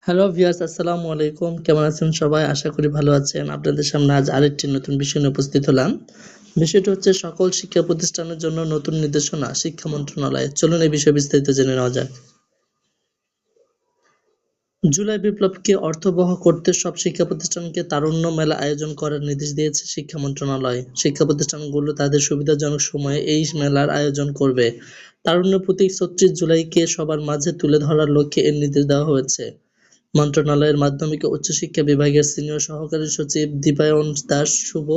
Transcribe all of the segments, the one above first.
Hello viewers, আসসালামু আলাইকুম। কেমন আছেন সবাই? আশা করি ভালো আছেন। আপনাদের সামনে আজ আরেকটি নতুন বিষয় নিয়ে উপস্থিত হলাম। বিষয়টি হচ্ছে সকল শিক্ষা প্রতিষ্ঠানের জন্য নতুন নির্দেশনা শিক্ষা মন্ত্রণালয়। চলুন এই বিষয়ে বিস্তারিত জেনে নেওয়া যাক। জুলাই বিপ্লবকে অর্থবহ করতে সব শিক্ষা প্রতিষ্ঠানকে তারুণ্য মেলা আয়োজন করার নির্দেশ দিয়েছে শিক্ষা মন্ত্রণালয়। শিক্ষা প্রতিষ্ঠানগুলো তাদের সুবিধাজনক সময়ে এই মেলার আয়োজন করবে। তারুণ্য প্রতীক ৩৬ জুলাইকে সবার মাঝে তুলে ধরার লক্ষ্যে এর নির্দেশ দেওয়া হয়েছে। মন্ত্রণালয়ের মাধ্যমিক ও উচ্চশিক্ষা বিভাগের সিনিয়র সহকারী সচিব দীপায়ন দাস শুভ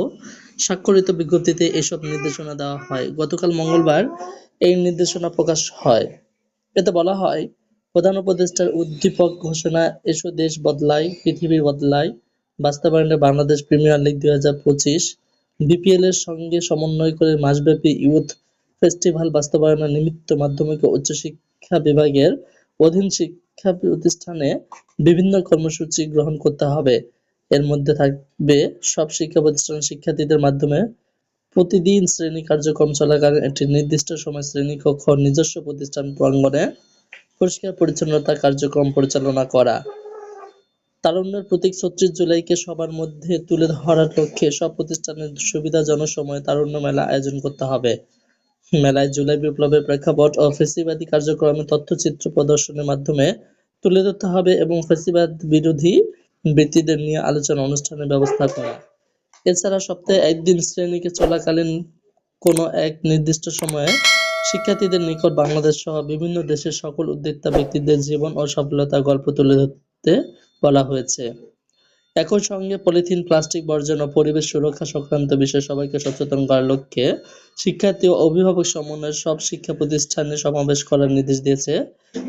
স্বাক্ষরিত বিজ্ঞপ্তিতে এসব নির্দেশনা দেওয়া হয়। গতকাল মঙ্গলবার এই নির্দেশনা প্রকাশ হয়। এতে বলা হয়, প্রধান উপদেষ্টার উদ্দীপক ঘোষণা এসো দেশ বদলায়, পৃথিবী বদলায় বাস্তবায়নে বাংলাদেশ প্রিমিয়ার লিগ ২০২৫ বিপিএল এর সঙ্গে সমন্বয় করে মাসব্যাপী ইয়ুথ ফেস্টিভাল বাস্তবায়নের নিমিত্ত মাধ্যমিক ও উচ্চশিক্ষা বিভাগের অধীন শিক্ষা প্রতিষ্ঠানে বিভিন্ন কর্মসূচি গ্রহণ করতে হবে। এর মধ্যে থাকবে সব শিক্ষা প্রতিষ্ঠানের শিক্ষার্থীদের মাধ্যমে প্রতিদিন শ্রেণী কার্যক্রম চলাকালীন একটি নির্দিষ্ট সময় শ্রেণীকক্ষ নিজস্ব প্রতিষ্ঠান প্রাঙ্গণে পরিষ্কার পরিচ্ছন্নতা কার্যক্রম পরিচালনা করা। তারুণ্যের প্রতীক ৩৬ জুলাইকে সবার মধ্যে তুলে ধরার লক্ষ্যে সব প্রতিষ্ঠানের সুবিধাজনক সময়ে তারুণ্য মেলা আয়োজন করতে হবে। মেলায় জুলাই বিপ্লবের প্রেক্ষাপট ও ফ্যাসিবাদী কার্যক্রমের তথ্যচিত্র প্রদর্শনের মাধ্যমে তুলে ধরতে হবে এবং ফ্যাসিবাদ বিরোধী ব্যক্তিদের নিয়ে আলোচনা অনুষ্ঠানের ব্যবস্থা করা। এছাড়া সপ্তাহে একদিন শ্রেণীকে চলাকালীন কোনো এক নির্দিষ্ট সময়ে শিক্ষার্থীদের নিকট বাংলাদেশ সহ বিভিন্ন দেশের সকল উদ্যোক্তা ব্যক্তিদের জীবন ও সফলতার গল্প তুলে ধরতে বলা হয়েছে। একই সঙ্গে পলিথিন, প্লাস্টিক বর্জন ও পরিবেশ সুরক্ষা সংক্রান্ত বিষয়ে সবাইকে সচেতন করার লক্ষ্যে শিক্ষার্থী ও অভিভাবক সমন্বয়ে সব শিক্ষা প্রতিষ্ঠানে সমাবেশ করার নির্দেশ দিয়েছে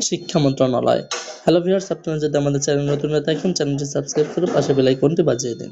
শিক্ষা মন্ত্রণালয়। হ্যালো ভিউয়ার্স, আপনারা যদি আমাদের চ্যানেল নতুন হয়ে থাকেন চ্যানেলটি সাবস্ক্রাইব করে পাশে বেল আইকনটি বাজিয়ে দিন।